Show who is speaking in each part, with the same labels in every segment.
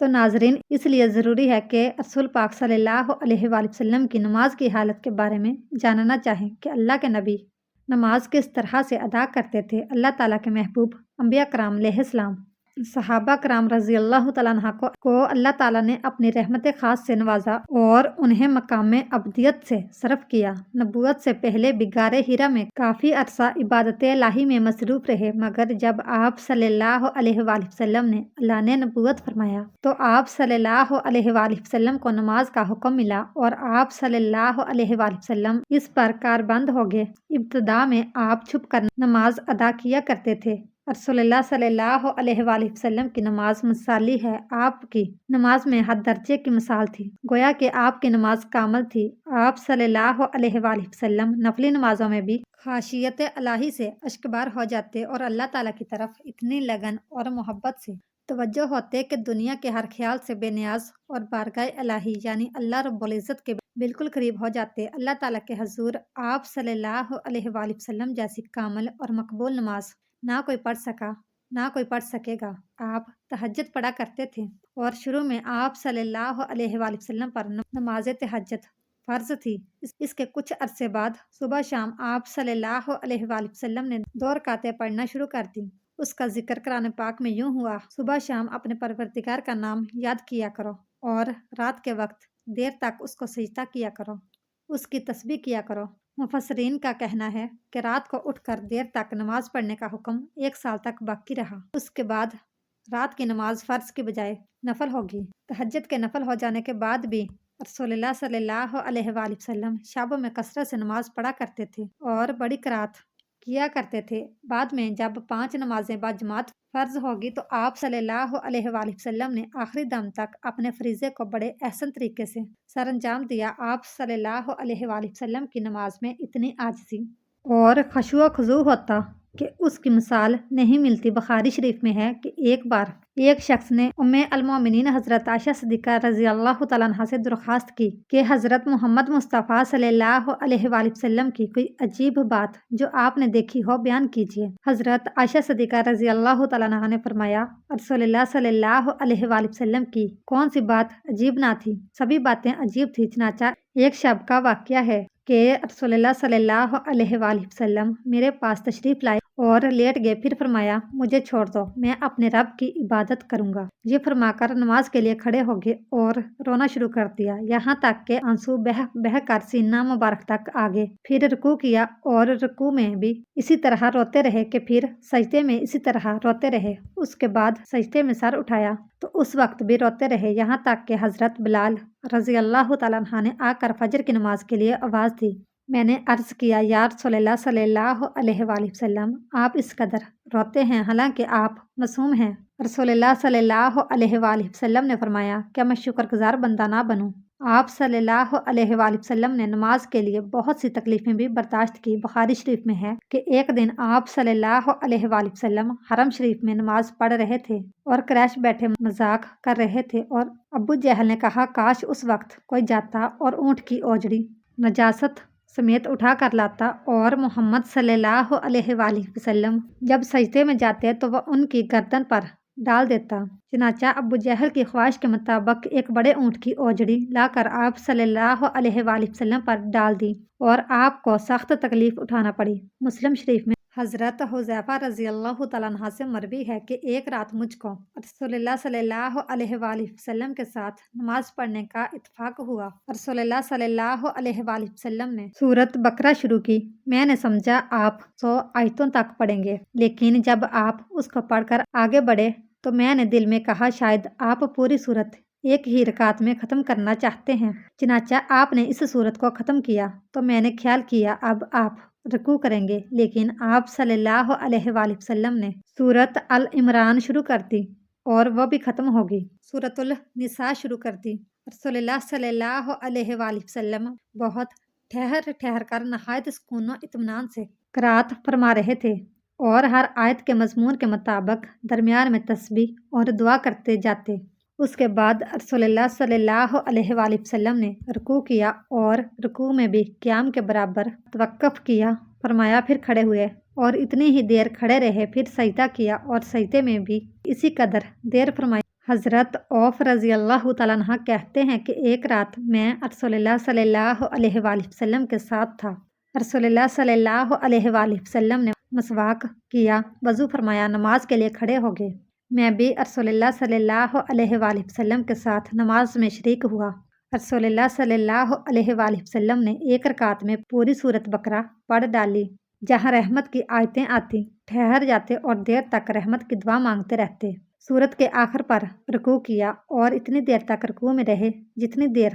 Speaker 1: تو ناظرین اس لیے ضروری ہے کہ رسول پاک صلی اللہ علیہ وآلہ وسلم کی نماز کی حالت کے بارے میں جاننا چاہیں کہ اللہ کے نبی نماز کس طرح سے ادا کرتے تھے۔ اللہ تعالیٰ کے محبوب انبیاء کرام علیہ السلام صحابہ کرام رضی اللہ تعالیٰ عنہ کو اللہ تعالیٰ نے اپنی رحمت خاص سے نوازا اور انہیں مقام ابدیت سے صرف کیا۔ نبوت سے پہلے بھی غار حرا میں کافی عرصہ عبادت الہی میں مصروف رہے، مگر جب آپ صلی اللہ علیہ وآلہ وسلم نے اللہ نے نبوت فرمایا تو آپ صلی اللہ علیہ وآلہ وسلم کو نماز کا حکم ملا اور آپ صلی اللہ علیہ وآلہ وسلم اس پر کاربند ہو گئے۔ ابتدا میں آپ چھپ کر نماز ادا کیا کرتے تھے۔ رسول اللہ صلی اللہ علیہ وآلہ وسلم کی نماز مثالی ہے، آپ کی نماز میں ہر درجے کی مثال تھی، گویا کہ آپ کی نماز کامل تھی۔ آپ صلی اللہ علیہ وآلہ وسلم نفلی نمازوں میں بھی خاشیت الہی سے اشکبار ہو جاتے اور اللہ تعالیٰ کی طرف اتنی لگن اور محبت سے توجہ ہوتے کہ دنیا کے ہر خیال سے بے نیاز اور بارگاہ الہی یعنی اللہ رب العزت کے بالکل قریب ہو جاتے۔ اللہ تعالیٰ کے حضور آپ صلی اللہ علیہ وآلہ وسلم جیسی کامل اور مقبول نماز نہ کوئی پڑھ سکا، نہ کوئی پڑھ سکے گا۔ آپ تہجد پڑھا کرتے تھے اور شروع میں آپ صلی اللہ علیہ وآلہ وسلم پر نماز تہجد فرض تھی۔ اس کے کچھ عرصے بعد صبح شام آپ صلی اللہ علیہ وآلہ وسلم نے 2 رکعتیں پڑھنا شروع کر دی۔ اس کا ذکر قرآن پاک میں یوں ہوا: صبح شام اپنے پروردگار کا نام یاد کیا کرو اور رات کے وقت دیر تک اس کو سجدہ کیا کرو، اس کی تسبیح کیا کرو۔ مفسرین کا کہنا ہے کہ رات کو اٹھ کر دیر تک نماز پڑھنے کا حکم 1 سال تک باقی رہا۔ اس کے بعد رات کی نماز فرض کی بجائے نفل ہوگی۔ تہجد کے نفل ہو جانے کے بعد بھی رسول اللہ صلی اللہ علیہ وآلہ وسلم شب میں کثرت سے نماز پڑھا کرتے تھے اور بڑی قرات کیا کرتے تھے۔ بعد میں جب 5 نمازیں باجماعت فرض ہوگی تو آپ صلی اللہ علیہ وآلہ وسلم نے آخری دم تک اپنے فریضے کو بڑے احسن طریقے سے سر انجام دیا۔ آپ صلی اللہ علیہ وآلہ وسلم کی نماز میں اتنی عاجزی اور خشوع و خضوع ہوتا کہ اس کی مثال نہیں ملتی۔ بخاری شریف میں ہے کہ ایک بار ایک شخص نے ام المومنین حضرت عائشہ صدیقہ رضی اللہ تعالیٰ عنہا سے درخواست کی کہ حضرت محمد مصطفیٰ صلی اللہ علیہ وآلہ وسلم کی کوئی عجیب بات جو آپ نے دیکھی ہو بیان کیجیے۔ حضرت عائشہ صدیقہ رضی اللہ تعالیٰ عنہا نے فرمایا، رسول اللہ صلی اللہ علیہ وآلہ وسلم کی کون سی بات عجیب نہ تھی، سبھی باتیں عجیب تھی۔ چنانچہ ایک شب کا واقعہ ہے کہ رسول اللہ صلی اللہ علیہ وآلہ وسلم میرے پاس تشریف لائے اور لیٹ گئے، پھر فرمایا مجھے چھوڑ دو، میں اپنے رب کی عبادت کروں گا۔ یہ فرما کر نماز کے لیے کھڑے ہو گئے اور رونا شروع کر دیا، یہاں تک کہ آنسو بہہ کر سینہ مبارک تک آ گئے۔ پھر رکوع کیا اور رکوع میں بھی اسی طرح روتے رہے کہ پھر سجدے میں اسی طرح روتے رہے۔ اس کے بعد سجدے میں سر اٹھایا تو اس وقت بھی روتے رہے، یہاں تک کہ حضرت بلال رضی اللہ تعالیٰ عنہ نے آ کر فجر کی نماز کے لیے آواز دی۔ میں نے عرض کیا، یا رسول اللہ صلی اللہ علیہ وآلہ وسلم، آپ اس قدر روتے ہیں حالانکہ آپ معصوم ہیں۔ رسول اللہ صلی اللہ علیہ وآلہ وسلم نے فرمایا، کیا میں شکر گزار بندہ نہ بنوں؟ آپ صلی اللہ علیہ وآلہ وسلم نے نماز کے لیے بہت سی تکلیفیں بھی برداشت کی۔ بخاری شریف میں ہے کہ ایک دن آپ صلی اللہ علیہ وآلہ وسلم حرم شریف میں نماز پڑھ رہے تھے اور قریش بیٹھے مذاق کر رہے تھے اور ابو جہل نے کہا کاش اس وقت کوئی جاتا اور اونٹ کی اوجڑی نجاست سمیت اٹھا کر لاتا اور محمد صلی اللہ علیہ وآلہ وسلم جب سجدے میں جاتے تو وہ ان کی گردن پر ڈال دیتا۔ چنانچہ ابو جہل کی خواہش کے مطابق ایک بڑے اونٹ کی اوجڑی لا کر آپ صلی اللہ علیہ وآلہ وسلم پر ڈال دی اور آپ کو سخت تکلیف اٹھانا پڑی۔ مسلم شریف میں حضرت حذیفہ رضی اللہ تعالیٰ عنہ سے مروی ہے کہ ایک رات مجھ کو رسول اللہ صلی اللہ علیہ وآلہ وسلم کے ساتھ نماز پڑھنے کا اتفاق ہوا۔ رسول اللہ صلی اللہ علیہ وآلہ وسلم نے سورۃ بقرہ شروع کی، میں نے سمجھا آپ 100 آیتوں تک پڑھیں گے، لیکن جب آپ اس کو پڑھ کر آگے بڑھے تو میں نے دل میں کہا شاید آپ پوری سورت ایک ہی رکعت میں ختم کرنا چاہتے ہیں۔ چنانچہ آپ نے اس سورت کو ختم کیا تو میں نے خیال کیا اب آپ رکوع کریں گے، لیکن آپ صلی اللہ علیہ وآلہ وسلم نے سورۃ عمران شروع کر دی اور وہ بھی ختم ہوگی۔ سورۃ النساء شروع کر دی۔ رسول اللہ صلی اللہ علیہ وآلہ وسلم بہت ٹھہر کر نہایت سکون و اطمینان سے قرات فرما رہے تھے اور ہر آیت کے مضمون کے مطابق درمیان میں تسبیح اور دعا کرتے جاتے۔ اس کے بعد رسول اللہ صلی اللہ علیہ وآلہ وسلم نے رکوع کیا اور رکوع میں بھی قیام کے برابر توقف کیا فرمایا، پھر کھڑے ہوئے اور اتنی ہی دیر کھڑے رہے، پھر سجدہ کیا اور سجدے میں بھی اسی قدر دیر فرمائی حضرت عوف رضی اللہ تعالیٰ عنہ کہتے ہیں کہ ایک رات میں رسول اللہ صلی اللہ علیہ وآلہ وسلم کے ساتھ تھا۔ رسول اللہ صلی اللہ علیہ وآلہ وسلم نے مسواک کیا، وضو فرمایا، نماز کے لیے کھڑے ہو گئے۔ میں بھی رسول اللہ صلی اللہ علیہ وآلہ وسلم کے ساتھ نماز میں شریک ہوا۔ رسول اللہ صلی اللہ علیہ وآلہ وسلم نے ایک رکعت میں پوری سورۃ بقرہ پڑھ ڈالی۔ جہاں رحمت کی آیتیں آتی ٹھہر جاتے اور دیر تک رحمت کی دعا مانگتے رہتے۔ سورت کے آخر پر رکوع کیا اور اتنی دیر تک رکوع میں رہے جتنی دیر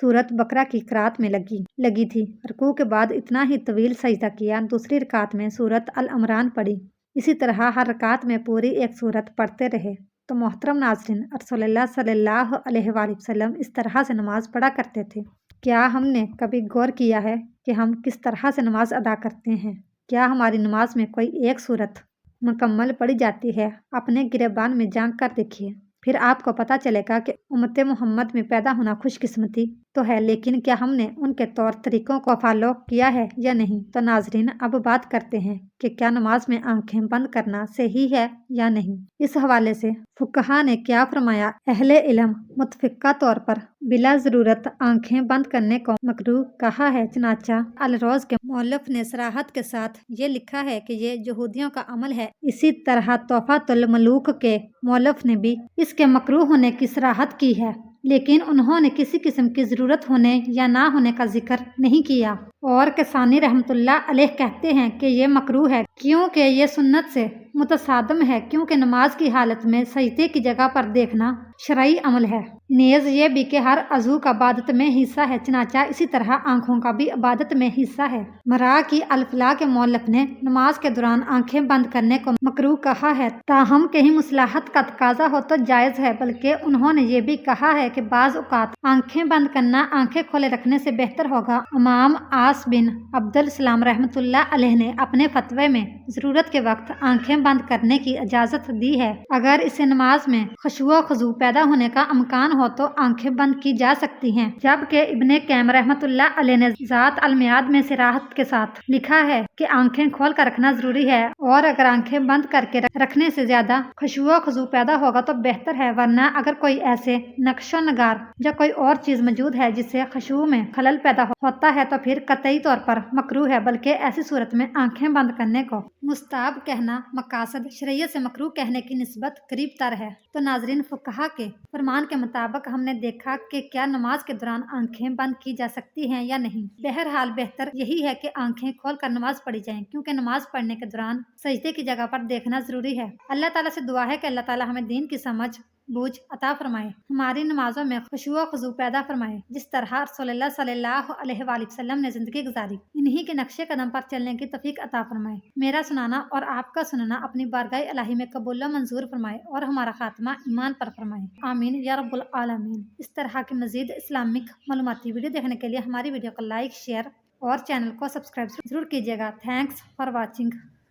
Speaker 1: سورۃ بقرہ کی قرات میں لگی تھی۔ رکوع کے بعد اتنا ہی طویل سجدہ کیا۔ دوسری رکعت میں سورۃ العمران پڑھی۔ اسی طرح ہر رکعت میں پوری ایک سورت پڑھتے رہے۔ تو محترم ناظرین، رسول اللہ صلی اللہ علیہ وآلہ وسلم اس طرح سے نماز پڑھا کرتے تھے۔ کیا ہم نے کبھی غور کیا ہے کہ ہم کس طرح سے نماز ادا کرتے ہیں؟ کیا ہماری نماز میں کوئی ایک سورت مکمل پڑھی جاتی ہے؟ اپنے گریبان میں جھانک کر دیکھیے، پھر آپ کو پتہ چلے گا کہ امت محمد میں پیدا ہونا خوش قسمتی تو ہے، لیکن کیا ہم نے ان کے طور طریقوں کو فالو کیا ہے یا نہیں؟ تو ناظرین، اب بات کرتے ہیں کہ کیا نماز میں آنکھیں بند کرنا صحیح ہے یا نہیں۔ اس حوالے سے فقہا نے کیا فرمایا؟ اہل علم متفقہ طور پر بلا ضرورت آنکھیں بند کرنے کو مکروہ کہا ہے۔ چنانچہ الروز کے مؤلف نے صراحت کے ساتھ یہ لکھا ہے کہ یہ یہودیوں کا عمل ہے۔ اسی طرح تحفۃ الملوک کے مؤلف نے بھی اس کے مکروہ ہونے کی صراحت کی ہے، لیکن انہوں نے کسی قسم کی ضرورت ہونے یا نہ ہونے کا ذکر نہیں کیا۔ اور کسانی رحمۃ اللہ علیہ کہتے ہیں کہ یہ مکروہ ہے کیونکہ یہ سنت سے متصادم ہے، کیونکہ نماز کی حالت میں سجدے کی جگہ پر دیکھنا شرعی عمل ہے۔ نیز یہ بھی کہ ہر عضو کا عبادت میں حصہ ہے، چنانچہ اسی طرح آنکھوں کا بھی عبادت میں حصہ ہے۔ مرا کی الفلاح کے مؤلف نے نماز کے دوران آنکھیں بند کرنے کو مکروہ کہا ہے، تاہم کہیں مصلحت کا تقاضا ہو تو جائز ہے، بلکہ انہوں نے یہ بھی کہا ہے کہ بعض اوقات آنکھیں بند کرنا آنکھیں کھولے رکھنے سے بہتر ہوگا۔ امام عاص بن عبد السلام رحمۃ اللہ علیہ نے اپنے فتوے میں ضرورت کے وقت آنکھیں بند کرنے کی اجازت دی ہے۔ اگر اسے نماز میں خشوع و خضوع پیدا ہونے کا امکان ہو تو آنکھیں بند کی جا سکتی ہیں، جبکہ ابن قیم رحمۃ اللہ علیہ نے ذات المیعاد میں صراحت کے ساتھ لکھا ہے کہ آنکھیں کھول کر رکھنا ضروری ہے، اور اگر آنکھیں بند کر کے رکھنے سے زیادہ خشوع و خضوع پیدا ہوگا تو بہتر ہے، ورنہ اگر کوئی ایسے نقش و نگار یا کوئی اور چیز موجود ہے جس سے خشوع میں خلل پیدا ہوتا ہے تو پھر قطعی طور پر مکروہ ہے، بلکہ ایسی صورت میں آنکھیں بند کرنے کو مستحب کہنا مقاصد شریعت سے مکروہ کہنے کی نسبت قریب تر ہے۔ تو ناظرین، فقہا کے فرمان کے مطابق ہم نے دیکھا کہ کیا نماز کے دوران آنکھیں بند کی جا سکتی ہیں یا نہیں۔ بہرحال بہتر یہی ہے کہ آنکھیں کھول کر نماز پڑھی جائیں، کیونکہ نماز پڑھنے کے دوران سجدے کی جگہ پر دیکھنا ضروری ہے۔ اللہ تعالیٰ سے دعا ہے کہ اللہ تعالیٰ ہمیں دین کی سمجھ بوجھ عطا فرمائے، ہماری نمازوں میں خشوع و خضوع پیدا فرمائے، جس طرح رسول اللہ صلی اللہ علیہ وآلہ وسلم نے زندگی گزاری، انہی کے نقشے قدم پر چلنے کی توفیق عطا فرمائے۔ میرا سنانا اور آپ کا سننا اپنی بارگاہ الہی میں قبول و منظور فرمائے اور ہمارا خاتمہ ایمان پر فرمائے، آمین یا رب العالمین۔ اس طرح کی مزید اسلامک معلوماتی ویڈیو دیکھنے کے لیے ہماری ویڈیو کو لائک، شیئر اور چینل کو سبسکرائب ضرور کیجیے گا۔ Thanks for watching.